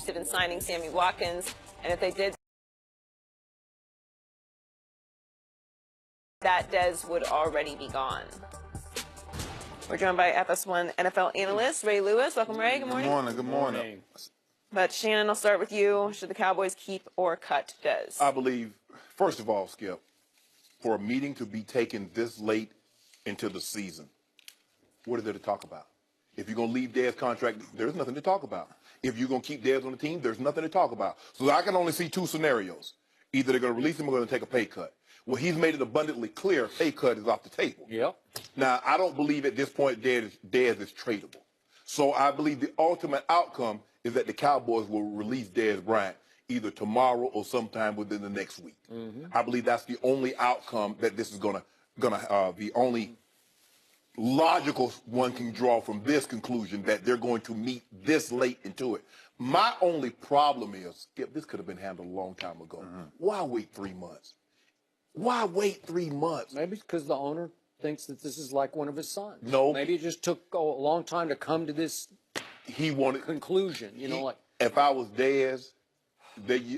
interested in signing Sammy Watkins, and if they did, that Dez would already be gone. We're joined by Fs1 NFL analyst Ray Lewis. Welcome, Ray. Good morning. Good morning. Good morning. But Shannon, I'll start with you. Should the Cowboys keep or cut Dez? I believe, first of all, Skip, for a meeting to be taken this late into the season, what is there to talk about? If you're going to leave Dez's contract, there's nothing to talk about. If you're going to keep Dez on the team, there's nothing to talk about. So I can only see two scenarios. Either they're going to release him or they're going to take a pay cut. Well, he's made it abundantly clear pay cut is off the table. Yep. Now, I don't believe at this point Dez is tradable. So I believe the ultimate outcome is that the Cowboys will release Dez Bryant either tomorrow or sometime within the next week. I believe that's the only outcome that this is gonna the only logical one can draw from this conclusion, that they're going to meet this late into it. My only problem is, Skip, this could have been handled a long time ago. Why wait 3 months? Why wait 3 months? Maybe because the owner thinks that this is like one of his sons. No. Maybe it just took a long time to come to this conclusion. You know, like if I was Dez,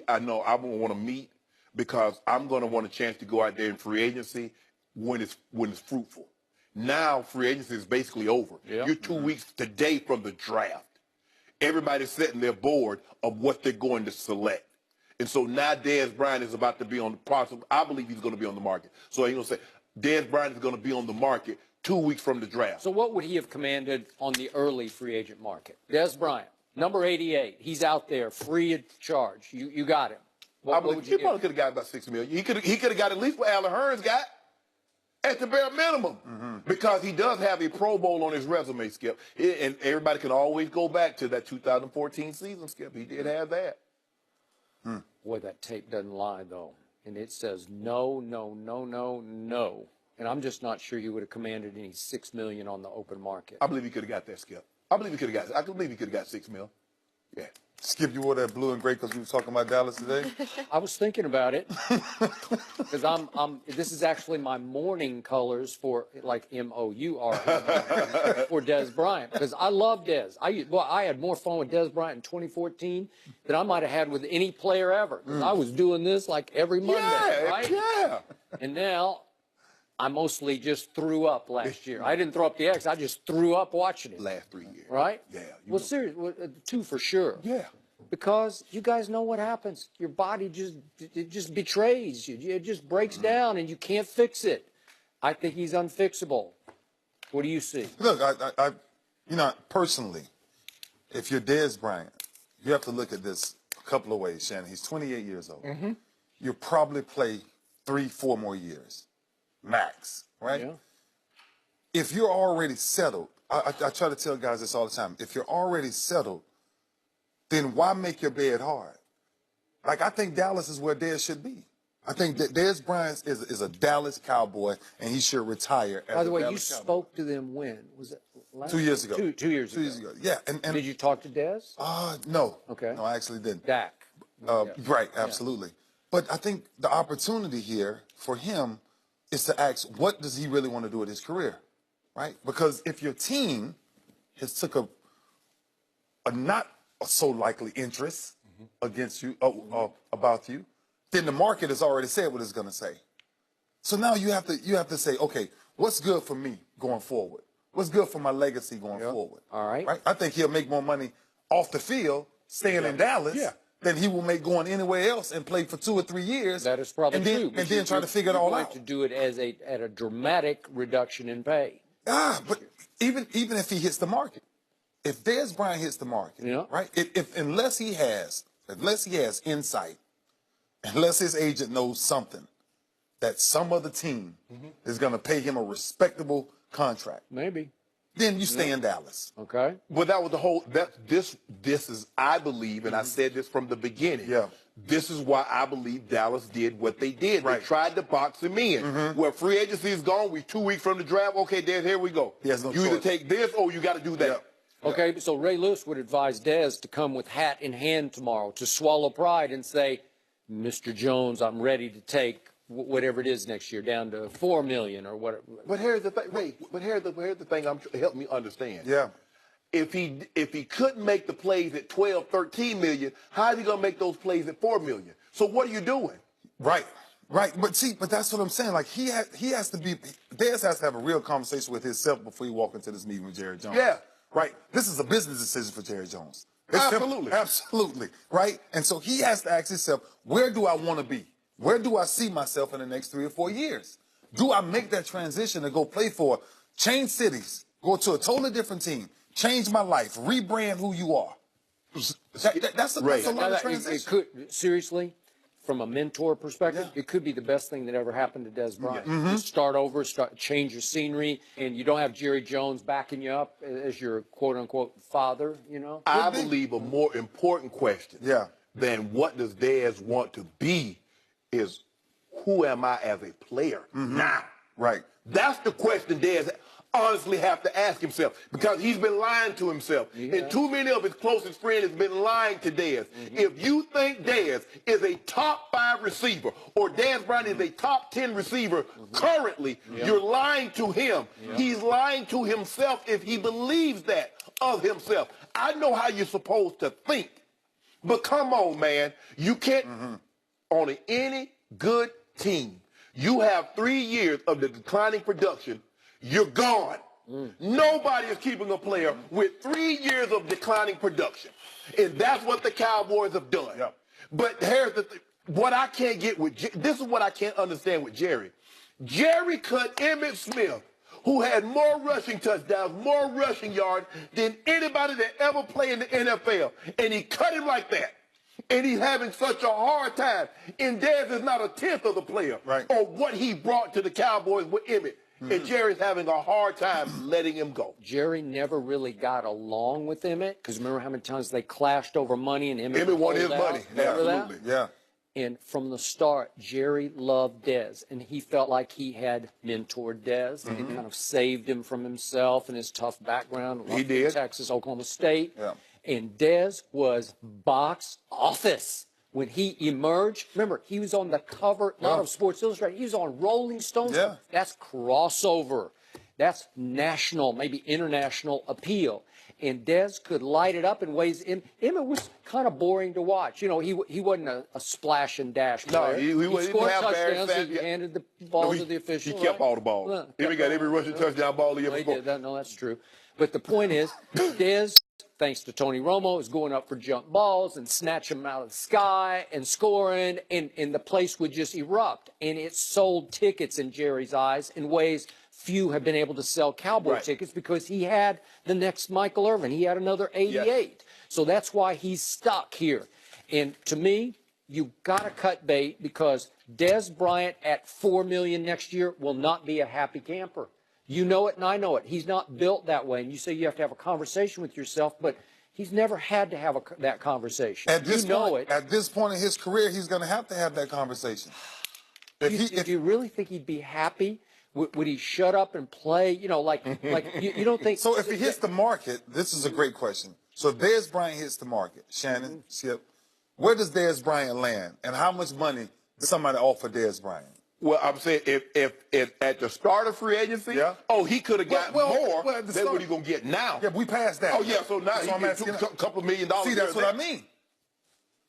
I know I won't want to meet because I'm going to want a chance to go out there in free agency when it's fruitful. Now free agency is basically over. Yep. You're 2 weeks today from the draft. Everybody's setting their board of what they're going to select. And so now Dez Bryant is about to be on the process. I believe he's going to be on the market. So he's going to say Dez Bryant is going to be on the market 2 weeks from the draft. So what would he have commanded on the early free agent market? Dez Bryant, number 88. He's out there, free of charge. You got him. I believe he probably could have got about $6 million. He could have got at least what Allen Hurns got, at the bare minimum, because he does have a Pro Bowl on his resume, Skip. And everybody can always go back to that 2014 season, Skip. He did have that. Boy, that tape doesn't lie, though. And it says no, no, no, no, no. And I'm just not sure he would have commanded any $6 million on the open market. I believe he could have got that, Skip. I believe he could have got. I believe he could have got $6 million. Yeah. Skip, you wore that blue and gray because we were talking about Dallas today? I was thinking about it because this is actually my mourning colors for, like, M-O-U-R for Dez Bryant, because I love Dez. I had more fun with Dez Bryant in 2014 than I might have had with any player ever. I was doing this like every Monday, right? Yeah. And now I mostly just threw up last year. I didn't throw up the X. I just threw up watching it. Last 3 years. Right? Yeah. Well, seriously, 2 for sure. Yeah. Because you guys know what happens. Your body just betrays you. It just breaks down, and you can't fix it. I think he's unfixable. What do you see? Look, personally, if you're Dez Bryant, you have to look at this a couple of ways, Shannon. He's 28 years old. You'll probably play 3-4 more years, max, right? Yeah. If you're already settled, I try to tell guys this all the time. If you're already settled, then why make your bed hard? Like, I think Dallas is where Dez should be. I think that Dez Bryant is a Dallas Cowboy, and he should retire as By the way, you Dallas Cowboy. spoke to them when? Was it last 2 years ago. 2 years ago. 2 years ago. Yeah. And Did you talk to Dez? No. Okay. No, I actually didn't. Dak. Right, absolutely. But I think the opportunity here for him is to ask, what does he really want to do with his career, right? Because if your team has took a not so likely interest against you, about you, then the market has already said what it's going to say. So now you have to say, okay, what's good for me going forward? What's good for my legacy going forward? All right. Right. I think he'll make more money off the field staying in Dallas than he will make going anywhere else and play for 2 or 3 years. That is probably true. And then try to figure it all out. To do it at a dramatic reduction in pay. But even if he hits the market, if Dez Bryant hits the market, right? Unless he has insight, unless his agent knows something, that some other team is going to pay him a respectable contract. Maybe. Then you stay in Dallas. Okay. Well, that was the whole. This is, I believe, and I said this from the beginning. Yeah. This is why I believe Dallas did what they did. Right. They tried to box him in. Well, free agency is gone. We 2 weeks from the draft. Okay, Dez, here we go. He has no you either choice. take this or you got to do that. Yeah. Okay, so Ray Lewis would advise Dez to come with hat in hand tomorrow, to swallow pride and say, Mr. Jones, I'm ready to take whatever it is next year, down to $4 million or whatever. But here's the thing. Wait. But here's the thing. Help me understand. Yeah. if he couldn't make the plays at 12, 13 million, how is he going to make those plays at 4 million? So what are you doing? Right. Right. But see, but that's what I'm saying. Like he has to be, Dez has to have a real conversation with himself before he walk into this meeting with Jerry Jones. Yeah. Right. This is a business decision for Jerry Jones. It's Absolutely. Absolutely. Right. And so he has to ask himself, where do I want to be? Where do I see myself in the next 3 or 4 years? Do I make that transition and go play for change cities, go to a totally different team, change my life, rebrand who you are? That's a lot of transition. It could, seriously, from a mentor perspective, it could be the best thing that ever happened to Dez Bryant. Just start over, change your scenery, and you don't have Jerry Jones backing you up as your quote-unquote father, you know? I believe a more important question than what does Dez want to be is who am I as a player now? Right. That's the question Dez honestly have to ask himself because he's been lying to himself. And too many of his closest friends have been lying to Dez. If you think Dez is a top 5 receiver or Dez Bryant is a top 10 receiver currently, you're lying to him. He's lying to himself if he believes that of himself. I know how you're supposed to think, but come on, man. You can't, on any good team, you have 3 years of the declining production, you're gone. Nobody is keeping a player with 3 years of declining production. And that's what the Cowboys have done. But here's the thing. What I can't get with, this is what I can't understand with Jerry. Jerry cut Emmitt Smith, who had more rushing touchdowns, more rushing yards than anybody that ever played in the NFL. And he cut him like that. And he's having such a hard time. And Dez is not a tenth of the player or what he brought to the Cowboys with Emmitt. And Jerry's having a hard time letting him go. Jerry never really got along with Emmitt because remember how many times they clashed over money and Emmitt wanted his money. Absolutely. Yeah. And from the start, Jerry loved Dez, and he felt like he had mentored Dez and kind of saved him from himself and his tough background. He did. Texas, Oklahoma State. Yeah. And Dez was box office. When he emerged, remember, he was on the cover, not of Sports Illustrated, he was on Rolling Stone. Yeah. That's crossover. That's national, maybe international appeal. And Dez could light it up in ways. Emmitt was kind of boring to watch. You know, he wasn't a splash and dash player. No, he scored didn't have touchdowns. He handed the ball to the official. He kept all the balls. Emmitt got every rushing touchdown ball he ever scored. No, that's true. But the point is, Dez, thanks to Tony Romo, is going up for jump balls and snatching them out of the sky and scoring, and the place would just erupt. And it sold tickets in Jerry's eyes in ways few have been able to sell Cowboy tickets because he had the next Michael Irvin. He had another 88. So that's why he's stuck here. And to me, you got to cut bait because Dez Bryant at $4 million next year will not be a happy camper. You know it and I know it. He's not built that way. And you say you have to have a conversation with yourself, but he's never had to have that conversation. At this point in his career, he's going to have that conversation. Do you really think he'd be happy? Would he shut up and play? You know, like you don't think. So if he hits the market, this is a great question. So if Dez Bryant hits the market, Shannon, Skip, where does Dez Bryant land? And how much money does somebody offer Dez Bryant? Well, I'm saying if at the start of free agency, he could have got more than what he's going to get now. Yeah, we passed that. Oh, yeah, so now he gets a couple $1 million. See, that's what I mean.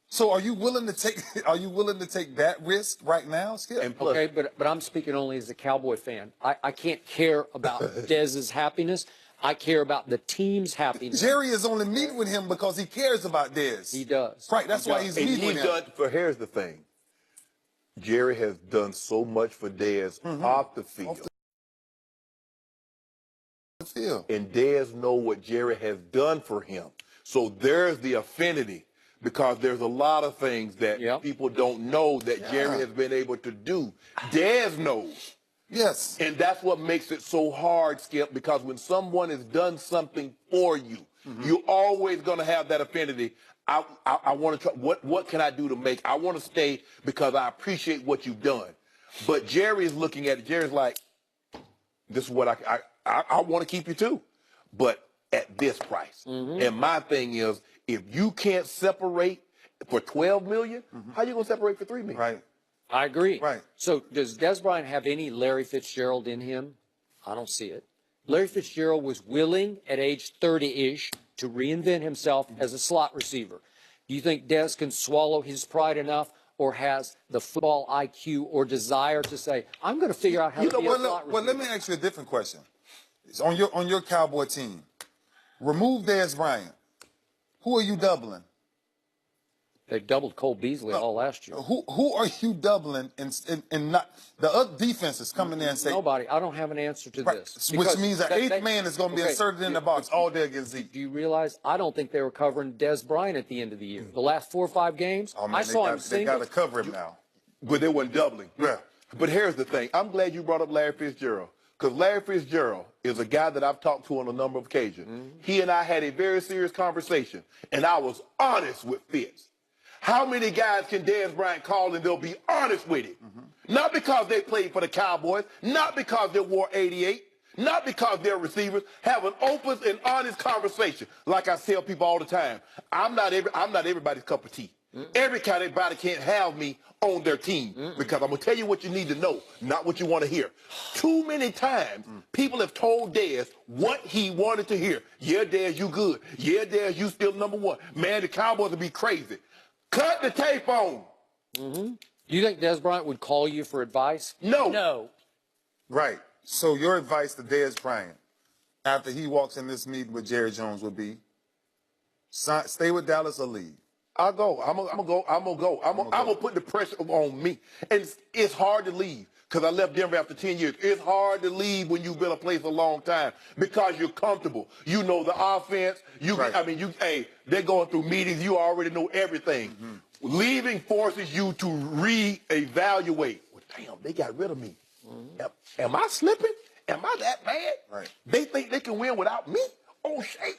So are you willing to take that risk right now, Skip? Okay, but I'm speaking only as a Cowboy fan. I can't care about Dez's happiness. I care about the team's happiness. Jerry is only meeting with him because he cares about Dez. He does. Right, that's why he's meeting with him. Here's the thing. Jerry has done so much for Dez off the field. And Dez know what Jerry has done for him. So there's the affinity because there's a lot of things that people don't know that Jerry has been able to do. Dez knows. Yes. And that's what makes it so hard, Skip, because when someone has done something for you, you're always going to have that affinity. I want to try. What can I do to make? I want to stay because I appreciate what you've done. But Jerry is looking at it. Jerry's like, this is what I want to keep you too, but at this price. And my thing is, if you can't separate for $12 million, how you gonna separate for $3 million? Right. I agree. Right. So does Dez Bryant have any Larry Fitzgerald in him? I don't see it. Larry Fitzgerald was willing at age 30-ish to reinvent himself as a slot receiver. Do you think Dez can swallow his pride enough, or has the football IQ or desire to say, I'm going to figure out how to be a slot receiver? Well, let me ask you a different question. It's on your Cowboy team, remove Dez Bryant. Who are you doubling? They doubled Cole Beasley all last year. Who are you doubling and not the other defenses coming in and say Nobody. I don't have an answer to this. Which means the eighth man is going to be inserted in the box all day against Zeke. Do you realize I don't think they were covering Dez Bryant at the end of the year? The last 4 or 5 games, Oh, man, I saw him They got single. to cover him now. But they weren't doubling. Yeah. But here's the thing. I'm glad you brought up Larry Fitzgerald, because Larry Fitzgerald is a guy that I've talked to on a number of occasions. He and I had a very serious conversation, and I was honest with Fitz. How many guys can Dez Bryant call and they'll be honest with it? Not because they played for the Cowboys, not because they wore 88, not because they're receivers. Have an open and honest conversation. Like I tell people all the time, I'm not everybody's cup of tea. Everybody can't have me on their team, because I'm going to tell you what you need to know, not what you want to hear. Too many times, people have told Dez what he wanted to hear. Yeah, Dez, you good. Yeah, Dez, you still number one. Man, the Cowboys will be crazy. Cut the tape on. Do you think Dez Bryant would call you for advice? No. No. Right. So your advice to Dez Bryant after he walks in this meeting with Jerry Jones would be stay with Dallas or leave. I'll go. I'm gonna go. I'm gonna put the pressure on me. And it's hard to leave, because I left Denver after 10 years. It's hard to leave when you've been a place a long time, because you're comfortable. You know the offense. They're going through meetings. You already know everything. Leaving forces you to reevaluate. Well, damn, they got rid of me. Am I slipping? Am I that bad? Right. They think they can win without me? Oh, shit.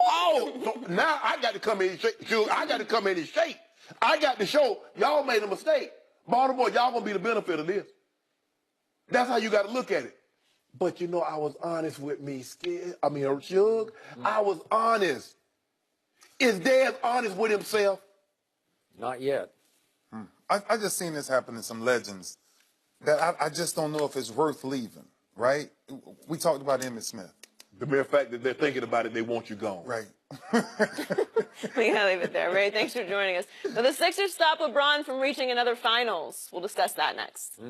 Oh, so now I got to come in and shake. I got to come in and shake. I got to show y'all made a mistake. Baltimore, y'all gonna be the benefit of this. That's how you got to look at it. But you know, I was honest with me, Shug. I was honest. Is Dez honest with himself? Not yet. I just seen this happen to some legends that I just don't know if it's worth leaving, right? We talked about Emmitt Smith. The mere fact that they're thinking about it, they want you gone. Right. We gotta leave it there. Ray, thanks for joining us. Now, the Sixers stop LeBron from reaching another finals. We'll discuss that next.